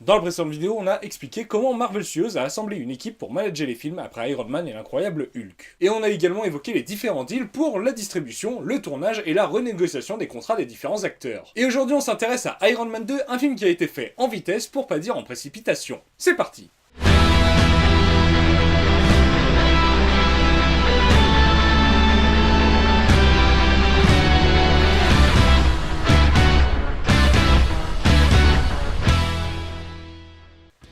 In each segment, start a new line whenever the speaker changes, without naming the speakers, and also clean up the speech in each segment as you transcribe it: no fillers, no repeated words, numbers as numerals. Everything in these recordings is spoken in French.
Dans la précédente vidéo, on a expliqué comment Marvel Studios a assemblé une équipe pour manager les films après Iron Man et l'incroyable Hulk. Et on a également évoqué les différents deals pour la distribution, le tournage et la renégociation des contrats des différents acteurs. Et aujourd'hui on s'intéresse à Iron Man 2, un film qui a été fait en vitesse pour pas dire en précipitation. C'est parti!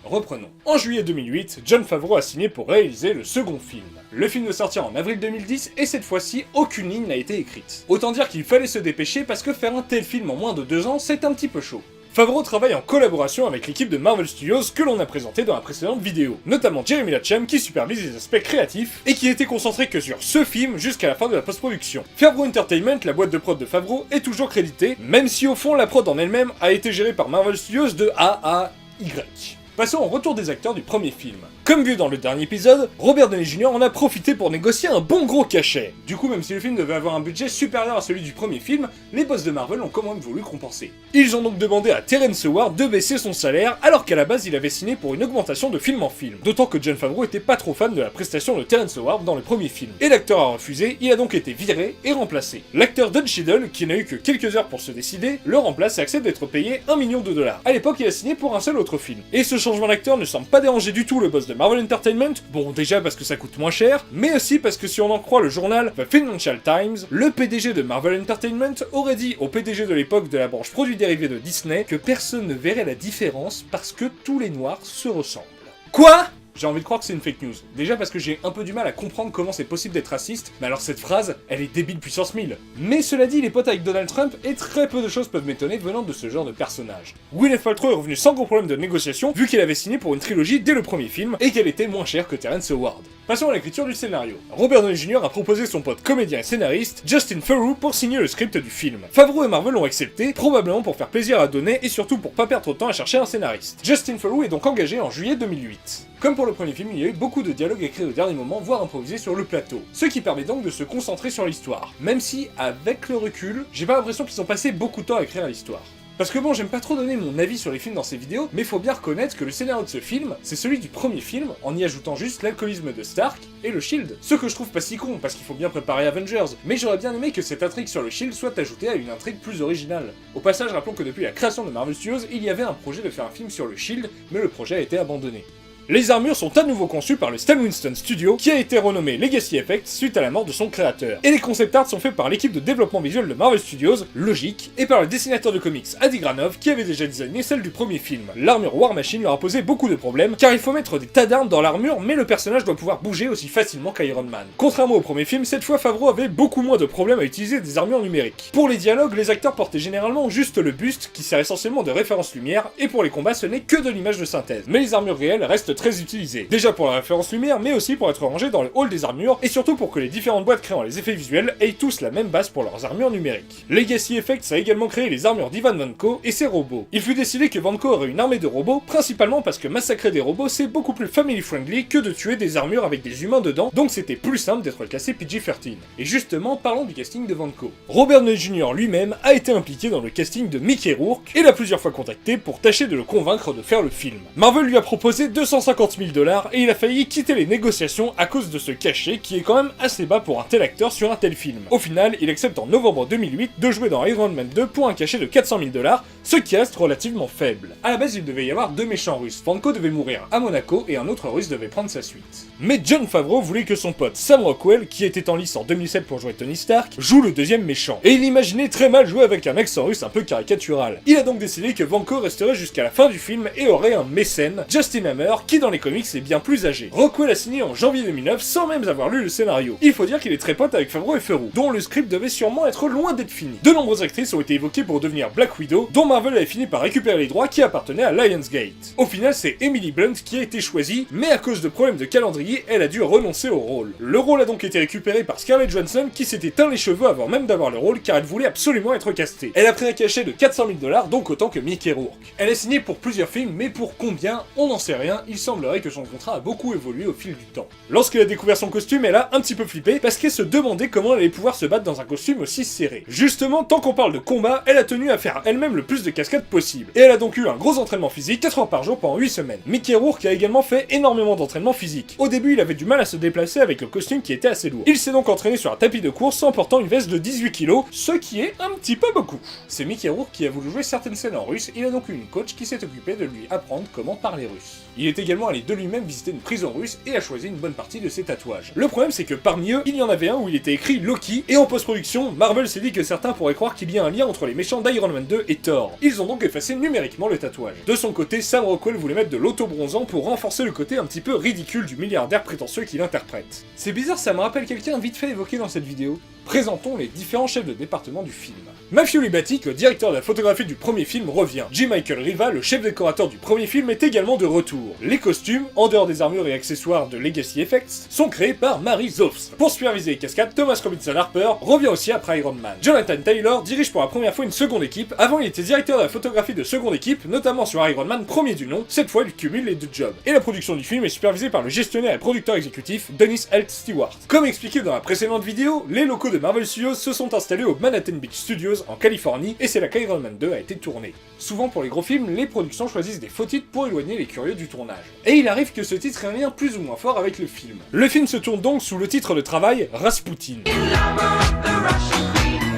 Reprenons. En juillet 2008, Jon Favreau a signé pour réaliser le second film. Le film doit sortir en avril 2010 et cette fois-ci, aucune ligne n'a été écrite. Autant dire qu'il fallait se dépêcher parce que faire un tel film en moins de 2 ans, c'est un petit peu chaud. Favreau travaille en collaboration avec l'équipe de Marvel Studios que l'on a présenté dans la précédente vidéo, notamment Jeremy Lacham qui supervise les aspects créatifs et qui était concentré que sur ce film jusqu'à la fin de la post-production. Favreau Entertainment, la boîte de prod de Favreau, est toujours créditée, même si au fond la prod en elle-même a été gérée par Marvel Studios de A à Y. Passons au retour des acteurs du premier film. Comme vu dans le dernier épisode, Robert Downey Jr. en a profité pour négocier un bon gros cachet. Du coup, même si le film devait avoir un budget supérieur à celui du premier film, les boss de Marvel ont quand même voulu compenser. Ils ont donc demandé à Terrence Howard de baisser son salaire, alors qu'à la base il avait signé pour une augmentation de film en film. D'autant que Jon Favreau était pas trop fan de la prestation de Terrence Howard dans le premier film. Et l'acteur a refusé, il a donc été viré et remplacé. L'acteur Don Cheadle, qui n'a eu que quelques heures pour se décider, le remplace et accepte d'être payé $1 million. À l'époque, il a signé pour un seul autre film. Et ce changement d'acteur ne semble pas déranger du tout le boss de Marvel Entertainment, bon déjà parce que ça coûte moins cher, mais aussi parce que si on en croit le journal The Financial Times, le PDG de Marvel Entertainment aurait dit au PDG de l'époque de la branche produits dérivés de Disney que personne ne verrait la différence parce que tous les noirs se ressemblent. Quoi ? J'ai envie de croire que c'est une fake news. Déjà parce que j'ai un peu du mal à comprendre comment c'est possible d'être raciste, mais alors cette phrase, elle est débile puissance 1000. Mais cela dit, il est pote avec Donald Trump et très peu de choses peuvent m'étonner venant de ce genre de personnage. Gwyneth Paltrow est revenu sans gros problème de négociation vu qu'elle avait signé pour une trilogie dès le premier film et qu'elle était moins chère que Terrence Howard. Passons à l'écriture du scénario. Robert Downey Jr. a proposé son pote comédien et scénariste Justin Theroux pour signer le script du film. Favreau et Marvel l'ont accepté, probablement pour faire plaisir à Downey et surtout pour pas perdre trop de temps à chercher un scénariste. Justin Theroux est donc engagé en juillet 2008. Comme pour le premier film, il y a eu beaucoup de dialogues écrits au dernier moment, voire improvisés sur le plateau. Ce qui permet donc de se concentrer sur l'histoire. Même si, avec le recul, j'ai pas l'impression qu'ils ont passé beaucoup de temps à écrire l'histoire. Parce que bon, j'aime pas trop donner mon avis sur les films dans ces vidéos, mais faut bien reconnaître que le scénario de ce film, c'est celui du premier film, en y ajoutant juste l'alcoolisme de Stark et le Shield. Ce que je trouve pas si con, parce qu'il faut bien préparer Avengers, mais j'aurais bien aimé que cette intrigue sur le Shield soit ajoutée à une intrigue plus originale. Au passage, rappelons que depuis la création de Marvel Studios, il y avait un projet de faire un film sur le Shield, mais le projet a été abandonné. Les armures sont à nouveau conçues par le Stan Winston Studio, qui a été renommé Legacy Effects suite à la mort de son créateur. Et les concept arts sont faits par l'équipe de développement visuel de Marvel Studios, Logic, et par le dessinateur de comics Adi Granov, qui avait déjà designé celle du premier film. L'armure War Machine leur a posé beaucoup de problèmes, car il faut mettre des tas d'armes dans l'armure, mais le personnage doit pouvoir bouger aussi facilement qu'Iron Man. Contrairement au premier film, cette fois Favreau avait beaucoup moins de problèmes à utiliser des armures numériques. Pour les dialogues, les acteurs portaient généralement juste le buste, qui sert essentiellement de référence lumière, et pour les combats ce n'est que de l'image de synthèse. Mais les armures réelles restent très utilisées. Déjà pour la référence lumière, mais aussi pour être rangées dans le hall des armures, et surtout pour que les différentes boîtes créant les effets visuels aient tous la même base pour leurs armures numériques. Legacy Effects a également créé les armures d'Ivan Vanko et ses robots. Il fut décidé que Vanko aurait une armée de robots, principalement parce que massacrer des robots c'est beaucoup plus family friendly que de tuer des armures avec des humains dedans, donc c'était plus simple d'être classé PG-13. Et justement, parlons du casting de Vanko. Robert Downey Jr. lui-même a été impliqué dans le casting de Mickey Rourke et l'a plusieurs fois contacté pour tâcher de le convaincre de faire le film. Marvel lui a proposé $250 000 et il a failli quitter les négociations à cause de ce cachet qui est quand même assez bas pour un tel acteur sur un tel film. Au final, il accepte en novembre 2008 de jouer dans Iron Man 2 pour un cachet de $400 000, ce qui reste relativement faible. À la base, il devait y avoir 2 méchants russes, Vanko devait mourir à Monaco et un autre russe devait prendre sa suite. Mais Jon Favreau voulait que son pote Sam Rockwell, qui était en lice en 2007 pour jouer Tony Stark, joue le deuxième méchant. Et il imaginait très mal jouer avec un accent russe un peu caricatural. Il a donc décidé que Vanko resterait jusqu'à la fin du film et aurait un mécène, Justin Hammer, qui dans les comics est bien plus âgé. Rockwell a signé en janvier 2009 sans même avoir lu le scénario. Il faut dire qu'il est très pote avec Favreau et Theroux, dont le script devait sûrement être loin d'être fini. De nombreuses actrices ont été évoquées pour devenir Black Widow, dont Marvel avait fini par récupérer les droits qui appartenaient à Lionsgate. Au final, c'est Emily Blunt qui a été choisie, mais à cause de problèmes de calendrier, elle a dû renoncer au rôle. Le rôle a donc été récupéré par Scarlett Johansson qui s'était teint les cheveux avant même d'avoir le rôle car elle voulait absolument être castée. Elle a pris un cachet de $400 000, donc autant que Mickey Rourke. Elle a signé pour plusieurs films, mais pour combien, on n'en sait rien, il semblerait que son contrat a beaucoup évolué au fil du temps. Lorsqu'elle a découvert son costume, elle a un petit peu flippé parce qu'elle se demandait comment elle allait pouvoir se battre dans un costume aussi serré. Justement, tant qu'on parle de combat, elle a tenu à faire elle-même le plus de cascades possible. Et elle a donc eu un gros entraînement physique 4 heures par jour pendant 8 semaines. Mickey Rourke a également fait énormément d'entraînement physique. Au début, il avait du mal à se déplacer avec le costume qui était assez lourd. Il s'est donc entraîné sur un tapis de course en portant une veste de 18 kg, ce qui est un petit peu beaucoup. C'est Mickey Rourke qui a voulu jouer certaines scènes en russe, il a donc eu une coach qui s'est occupée de lui apprendre comment parler russe. Il est également allé de lui-même visiter une prison russe et a choisi une bonne partie de ses tatouages. Le problème c'est que parmi eux, il y en avait un où il était écrit Loki, et en post-production, Marvel s'est dit que certains pourraient croire qu'il y a un lien entre les méchants d'Iron Man 2 et Thor. Ils ont donc effacé numériquement le tatouage. De son côté, Sam Rockwell voulait mettre de l'auto-bronzant pour renforcer le côté un petit peu ridicule du milliardaire prétentieux qu'il interprète. C'est bizarre, ça me rappelle quelqu'un vite fait évoqué dans cette vidéo. Présentons les différents chefs de département du film. Matthew Libatic, le directeur de la photographie du premier film, revient. J. Michael Riva, le chef décorateur du premier film, est également de retour. Les costumes, en dehors des armures et accessoires de Legacy Effects, sont créés par Mary Zofs. Pour superviser les cascades, Thomas Robinson Harper revient aussi après Iron Man. Jonathan Taylor dirige pour la première fois une seconde équipe. Avant, il était directeur de la photographie de seconde équipe, notamment sur Iron Man, premier du nom. Cette fois, il cumule les deux jobs. Et la production du film est supervisée par le gestionnaire et producteur exécutif Dennis Alt Stewart. Comme expliqué dans la précédente vidéo, les locaux de Marvel Studios se sont installés au Manhattan Beach Studios en Californie, et c'est là qu'Iron Man 2 a été tourné. Souvent pour les gros films, les productions choisissent des faux titres pour éloigner les curieux du tournage. Et il arrive que ce titre ait un lien plus ou moins fort avec le film. Le film se tourne donc sous le titre de travail Rasputin.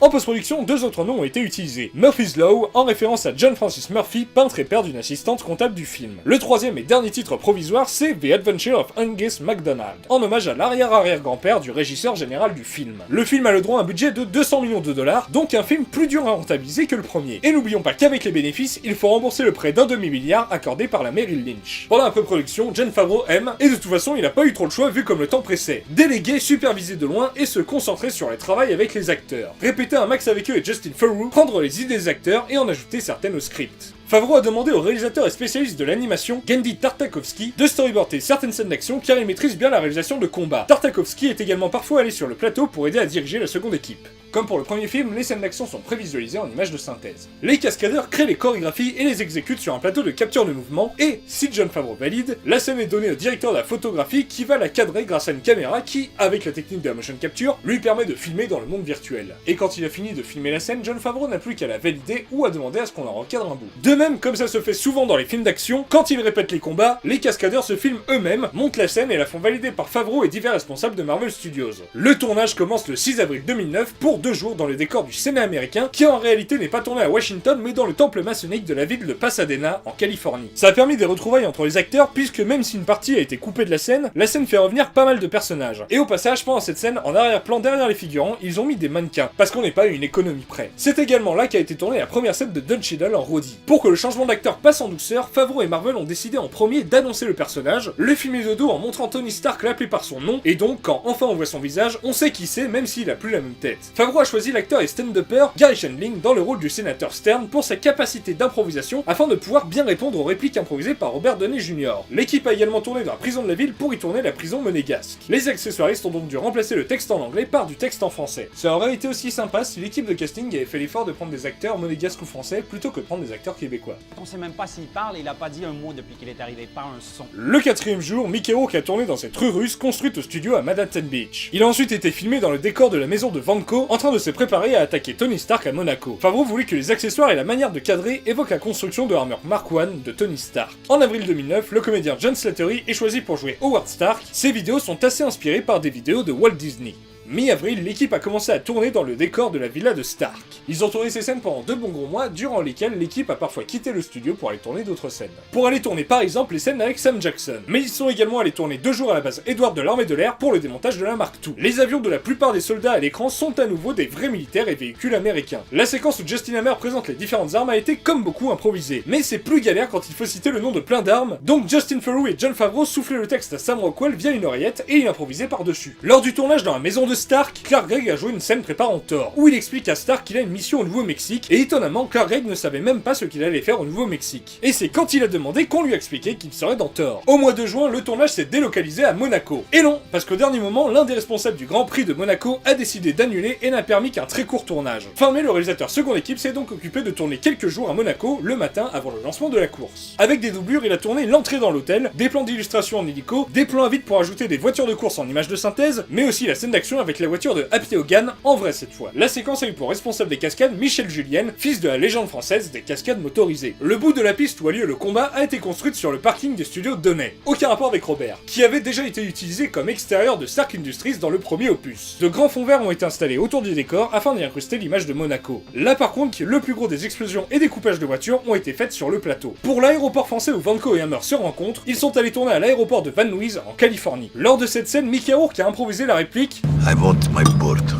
En post-production, deux autres noms ont été utilisés. Murphy's Law, en référence à John Francis Murphy, peintre et père d'une assistante comptable du film. Le troisième et dernier titre provisoire, c'est The Adventure of Angus MacDonald, en hommage à l'arrière-arrière-grand-père du régisseur général du film. Le film a le droit à un budget de 200 millions de dollars, donc un film plus dur à rentabiliser que le premier. Et n'oublions pas qu'avec les bénéfices, il faut rembourser le prêt d'un demi-milliard accordé par la Merrill Lynch. Pendant la pré-production, Jon Favreau aime, et de toute façon, il a pas eu trop le choix vu comme le temps pressait. Déléguer, superviser de loin et se concentrer sur les travaux avec les acteurs. Répéter un max avec eux et Justin Theroux, prendre les idées des acteurs et en ajouter certaines au script. Favreau a demandé au réalisateur et spécialiste de l'animation, Genndy Tartakovsky, de storyboarder certaines scènes d'action car il maîtrise bien la réalisation de combat. Tartakovsky est également parfois allé sur le plateau pour aider à diriger la seconde équipe. Comme pour le premier film, les scènes d'action sont prévisualisées en images de synthèse. Les cascadeurs créent les chorégraphies et les exécutent sur un plateau de capture de mouvement, et, si Jon Favreau valide, la scène est donnée au directeur de la photographie qui va la cadrer grâce à une caméra qui, avec la technique de la motion capture, lui permet de filmer dans le monde virtuel. Et quand il a fini de filmer la scène, Jon Favreau n'a plus qu'à la valider ou à demander à ce qu'on en recadre un bout. De même, comme ça se fait souvent dans les films d'action, quand ils répètent les combats, les cascadeurs se filment eux-mêmes, montent la scène et la font valider par Favreau et divers responsables de Marvel Studios. Le tournage commence le 6 avril 2009 pour 2 jours dans le décor du Sénat américain, qui en réalité n'est pas tourné à Washington mais dans le temple maçonnique de la ville de Pasadena, en Californie. Ça a permis des retrouvailles entre les acteurs puisque même si une partie a été coupée de la scène fait revenir pas mal de personnages. Et au passage, pendant cette scène, en arrière-plan derrière les figurants, ils ont mis des mannequins, parce qu'on n'est pas à une économie près. C'est également là qu'a été tournée la première scène de Don Cheadle en Rhodey. Pour que le changement d'acteur passe en douceur, Favreau et Marvel ont décidé en premier d'annoncer le personnage, le filmer de dos en montrant Tony Stark l'appeler par son nom, et donc quand enfin on voit son visage, on sait qui c'est même s'il a plus la même tête. Favreau a choisi l'acteur et stand-upper Gary Shandling dans le rôle du sénateur Stern pour sa capacité d'improvisation afin de pouvoir bien répondre aux répliques improvisées par Robert Downey Jr. L'équipe a également tourné dans la prison de la ville pour y tourner la prison monégasque. Les accessoiristes ont donc dû remplacer le texte en anglais par du texte en français. Ça aurait été aussi sympa si l'équipe de casting avait fait l'effort de prendre des acteurs monégasques ou français plutôt que de prendre des acteurs québécois.
On sait même pas s'il parle, il a pas dit un mot depuis qu'il est arrivé, pas un son.
Le quatrième jour, Mickey Rourke a tourné dans cette rue russe construite au studio à Manhattan Beach. Il a ensuite été filmé dans le décor de la maison de Vanko, en train de se préparer à attaquer Tony Stark à Monaco. Favreau voulait que les accessoires et la manière de cadrer évoquent la construction de l'armure Mark I de Tony Stark. En avril 2009, le comédien John Slattery est choisi pour jouer Howard Stark. Ses vidéos sont assez inspirées par des vidéos de Walt Disney. Mi-avril, l'équipe a commencé à tourner dans le décor de la villa de Stark. Ils ont tourné ces scènes pendant 2 bons gros mois, durant lesquels l'équipe a parfois quitté le studio pour aller tourner d'autres scènes. Pour aller tourner par exemple les scènes avec Sam Jackson. Mais ils sont également allés tourner 2 jours à la base Edward de l'armée de l'air pour le démontage de la Mark II. Les avions de la plupart des soldats à l'écran sont à nouveau des vrais militaires et véhicules américains. La séquence où Justin Hammer présente les différentes armes a été comme beaucoup improvisée. Mais c'est plus galère quand il faut citer le nom de plein d'armes, donc Justin Theroux et Jon Favreau soufflaient le texte à Sam Rockwell via une oreillette et il improvisait par-dessus. Lors du tournage dans la maison de de Stark, Clark Gregg a joué une scène préparant Thor, où il explique à Stark qu'il a une mission au Nouveau-Mexique, et étonnamment, Clark Gregg ne savait même pas ce qu'il allait faire au Nouveau-Mexique. Et c'est quand il a demandé qu'on lui a expliqué qu'il serait dans Thor. Au mois de juin, le tournage s'est délocalisé à Monaco. Et non, parce qu'au dernier moment, l'un des responsables du Grand Prix de Monaco a décidé d'annuler et n'a permis qu'un très court tournage. Fin mai, le réalisateur seconde équipe s'est donc occupé de tourner quelques jours à Monaco, le matin avant le lancement de la course. Avec des doublures, il a tourné l'entrée dans l'hôtel, des plans d'illustration en hélico, des plans à vide pour ajouter des voitures de course en images de synthèse, mais aussi la scène d'action avec la voiture de Happy Hogan, en vrai cette fois. La séquence a eu pour responsable des cascades Michel Julien, fils de la légende française des cascades motorisées. Le bout de la piste où a lieu le combat a été construite sur le parking des studios Donnet. Aucun rapport avec Robert, qui avait déjà été utilisé comme extérieur de Stark Industries dans le premier opus. De grands fonds verts ont été installés autour du décor afin d'y incruster l'image de Monaco. Là par contre, le plus gros des explosions et découpages de voitures ont été faites sur le plateau. Pour l'aéroport français où Vanco et Hammer se rencontrent, ils sont allés tourner à l'aéroport de Van Nuys en Californie. Lors de cette scène, Mickey Rourke a improvisé la réplique
I want my board.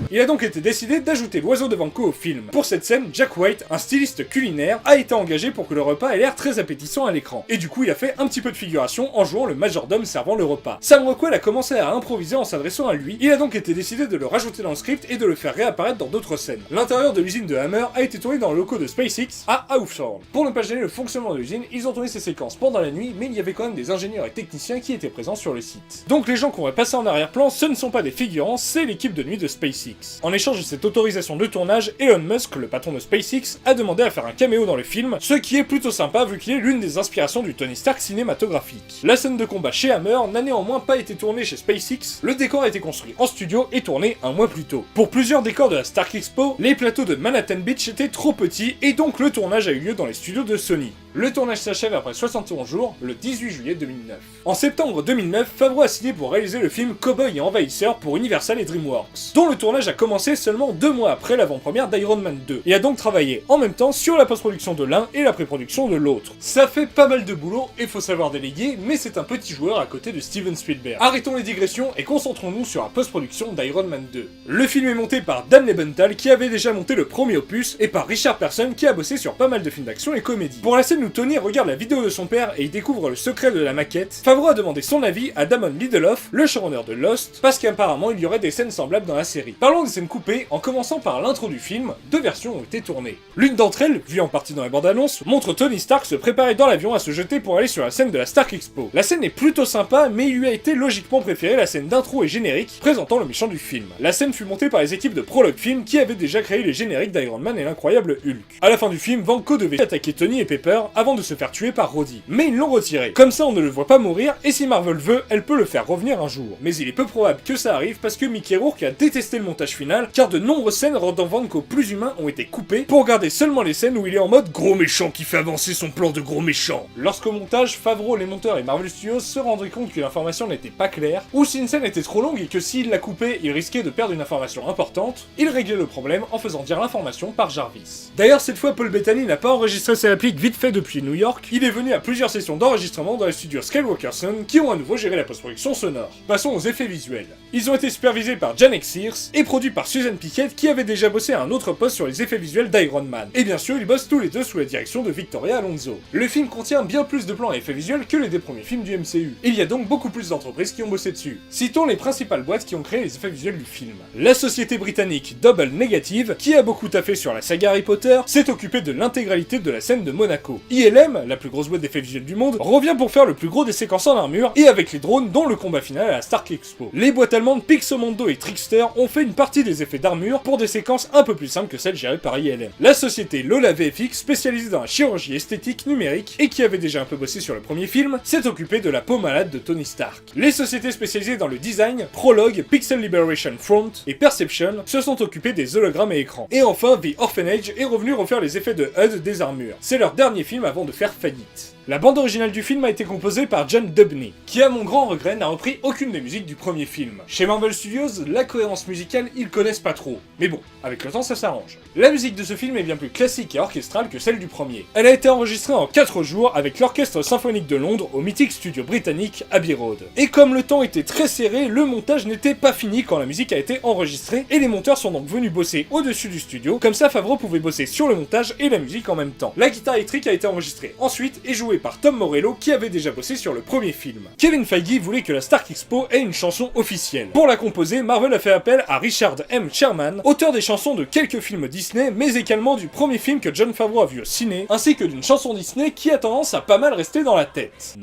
Il a donc été décidé d'ajouter l'oiseau de Vanco au film. Pour cette scène, Jack White, un styliste culinaire, a été engagé pour que le repas ait l'air très appétissant à l'écran. Et du coup, il a fait un petit peu de figuration en jouant le majordome servant le repas. Sam Rockwell a commencé à improviser en s'adressant à lui. Il a donc été décidé de le rajouter dans le script et de le faire réapparaître dans d'autres scènes. L'intérieur de l'usine de Hammer a été tourné dans le locaux de SpaceX à Hawthorne. Pour ne pas gêner le fonctionnement de l'usine, ils ont tourné ces séquences pendant la nuit, mais il y avait quand même des ingénieurs et techniciens qui étaient présents sur le site. Donc les gens qu'on va passer en arrière-plan, ce ne sont pas des figurants, c'est l'équipe de nuit de SpaceX. En échange de cette autorisation de tournage, Elon Musk, le patron de SpaceX, a demandé à faire un caméo dans le film, ce qui est plutôt sympa vu qu'il est l'une des inspirations du Tony Stark cinématographique. La scène de combat chez Hammer n'a néanmoins pas été tournée chez SpaceX, le décor a été construit en studio et tourné un mois plus tôt. Pour plusieurs décors de la Stark Expo, les plateaux de Manhattan Beach étaient trop petits et donc le tournage a eu lieu dans les studios de Sony. Le tournage s'achève après 71 jours, le 18 juillet 2009. En septembre 2009, Favreau a signé pour réaliser le film Cowboy et Envahisseur pour Universal et DreamWorks, dont le tournage a commencé seulement 2 mois après l'avant-première d'Iron Man 2, et a donc travaillé en même temps sur la post-production de l'un et la pré-production de l'autre. Ça fait pas mal de boulot et faut savoir déléguer, mais c'est un petit joueur à côté de Steven Spielberg. Arrêtons les digressions et concentrons-nous sur la post-production d'Iron Man 2. Le film est monté par Dan Lebenthal qui avait déjà monté le premier opus, et par Richard Persson qui a bossé sur pas mal de films d'action et comédie. Pour la scène où Tony regarde la vidéo de son père et il découvre le secret de la maquette, Favreau a demandé son avis à Damon Lindelof, le showrunner de Lost, parce qu'apparemment il y aurait des scènes semblables dans la série. Parlons des scènes coupées, en commençant par l'intro du film, 2 versions ont été tournées. L'une d'entre elles, vue en partie dans les bandes annonces, montre Tony Stark se préparer dans l'avion à se jeter pour aller sur la scène de la Stark Expo. La scène est plutôt sympa, mais il lui a été logiquement préférée la scène d'intro et générique présentant le méchant du film. La scène fut montée par les équipes de Prologue Film qui avaient déjà créé les génériques d'Iron Man et l'incroyable Hulk. À la fin du film, Vanco devait attaquer Tony et Pepper avant de se faire tuer par Rhodey. Mais ils l'ont retiré. Comme ça on ne le voit pas mourir, et si Marvel veut, elle peut le faire revenir un jour. Mais il est peu probable que ça arrive parce que Mickey Rourke a détesté le montage final, car de nombreuses scènes rendant Vanco plus humain ont été coupées pour garder seulement les scènes où il est en mode gros méchant qui fait avancer son plan de gros méchant. Lorsqu'au montage, Favreau, les monteurs et Marvel Studios se rendaient compte que l'information n'était pas claire, ou si une scène était trop longue et que s'il la coupait, il risquait de perdre une information importante, ils réglaient le problème en faisant dire l'information par Jarvis. D'ailleurs, cette fois, Paul Bettany n'a pas enregistré ses répliques vite fait depuis New York, il est venu à plusieurs sessions d'enregistrement dans les studios Skywalker Sound qui ont à nouveau géré la post-production sonore. Passons aux effets visuels. Ils ont été supervisés par Janek Sears et produits par Susan Pickett qui avait déjà bossé à un autre poste sur les effets visuels d'Iron Man. Et bien sûr, ils bossent tous les deux sous la direction de Victoria Alonso. Le film contient bien plus de plans et effets visuels que les des premiers films du MCU. Il y a donc beaucoup plus d'entreprises qui ont bossé dessus. Citons les principales boîtes qui ont créé les effets visuels du film. La société britannique Double Negative, qui a beaucoup taffé sur la saga Harry Potter, s'est occupée de l'intégralité de la scène de Monaco. ILM, la plus grosse boîte d'effets visuels du monde, revient pour faire le plus gros des séquences en armure et avec les drones dont le combat final à la Stark Expo. Les boîtes allemandes Pixomondo et Trickster ont fait une partie des effets d'armure pour des séquences un peu plus simples que celles gérées par ILM. La société Lola VFX, spécialisée dans la chirurgie esthétique numérique et qui avait déjà un peu bossé sur le premier film, s'est occupée de la peau malade de Tony Stark. Les sociétés spécialisées dans le design, Prologue, Pixel Liberation Front et Perception, se sont occupées des hologrammes et écrans. Et enfin, The Orphanage est revenu refaire les effets de HUD des armures. C'est leur dernier film avant de faire faillite. La bande originale du film a été composée par John Dubney, qui à mon grand regret n'a repris aucune des musiques du premier film. Chez Marvel Studios, la cohérence musicale, ils connaissent pas trop. Mais bon, avec le temps ça s'arrange. La musique de ce film est bien plus classique et orchestrale que celle du premier. Elle a été enregistrée en 4 jours avec l'Orchestre Symphonique de Londres au mythique studio britannique Abbey Road. Et comme le temps était très serré, le montage n'était pas fini quand la musique a été enregistrée, et les monteurs sont donc venus bosser au-dessus du studio, comme ça Favreau pouvait bosser sur le montage et la musique en même temps. La guitare électrique a été enregistrée ensuite et jouée joué par Tom Morello qui avait déjà bossé sur le premier film. Kevin Feige voulait que la Stark Expo ait une chanson officielle. Pour la composer, Marvel a fait appel à Richard M. Sherman, auteur des chansons de quelques films Disney, mais également du premier film que Jon Favreau a vu au ciné, ainsi que d'une chanson Disney qui a tendance à pas mal rester dans la tête.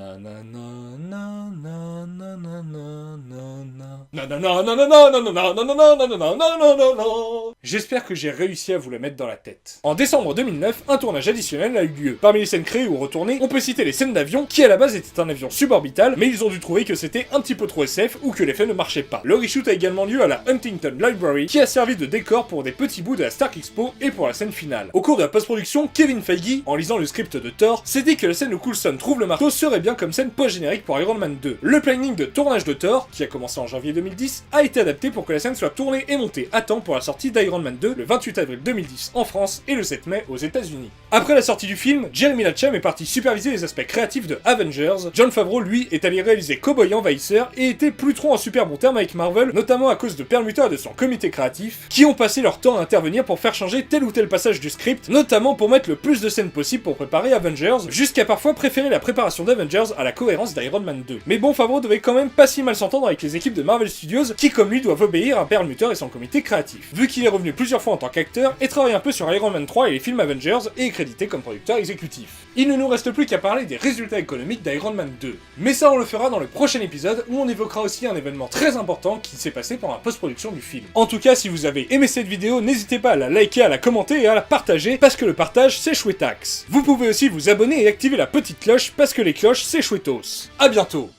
J'espère que j'ai réussi à vous la mettre dans la tête. En décembre 2009, un tournage additionnel a eu lieu. Parmi les scènes créées ou retournées, on peut citer les scènes d'avion, qui à la base étaient un avion suborbital, mais ils ont dû trouver que c'était un petit peu trop SF ou que l'effet ne marchait pas. Le reshoot a également lieu à la Huntington Library, qui a servi de décor pour des petits bouts de la Stark Expo et pour la scène finale. Au cours de la post-production, Kevin Feige, en lisant le script de Thor, s'est dit que la scène où Coulson trouve le marteau serait bien comme scène post-générique pour Iron Man 2. Le planning de tournage de Thor, qui a commencé en janvier 2010, a été adapté pour que la scène soit tournée et montée à temps pour la sortie d'Iron Man 2 le 28 avril 2010 en France et le 7 mai aux États-Unis. Après la sortie du film, Jeremy Lacham est parti superviser les aspects créatifs de Avengers. Jon Favreau, lui, est allé réaliser Cowboy Envahisseur et était plus trop en super bon terme avec Marvel, notamment à cause de permuteurs de son comité créatif, qui ont passé leur temps à intervenir pour faire changer tel ou tel passage du script, notamment pour mettre le plus de scènes possible pour préparer Avengers, jusqu'à parfois préférer la préparation d'Avengers à la cohérence d'Iron Man 2. Mais bon, Favreau devait quand même pas si mal s'entendre avec les équipes de Marvel Studios, qui comme lui doivent obéir à Perlmutter et son comité créatif, vu qu'il est revenu plusieurs fois en tant qu'acteur et travaille un peu sur Iron Man 3 et les films Avengers et est crédité comme producteur exécutif. Il ne nous reste plus qu'à parler des résultats économiques d'Iron Man 2. Mais ça on le fera dans le prochain épisode où on évoquera aussi un événement très important qui s'est passé pendant la post-production du film. En tout cas, si vous avez aimé cette vidéo, n'hésitez pas à la liker, à la commenter et à la partager parce que le partage c'est chouettax. Vous pouvez aussi vous abonner et activer la petite cloche parce que les cloches c'est chouettos. A bientôt.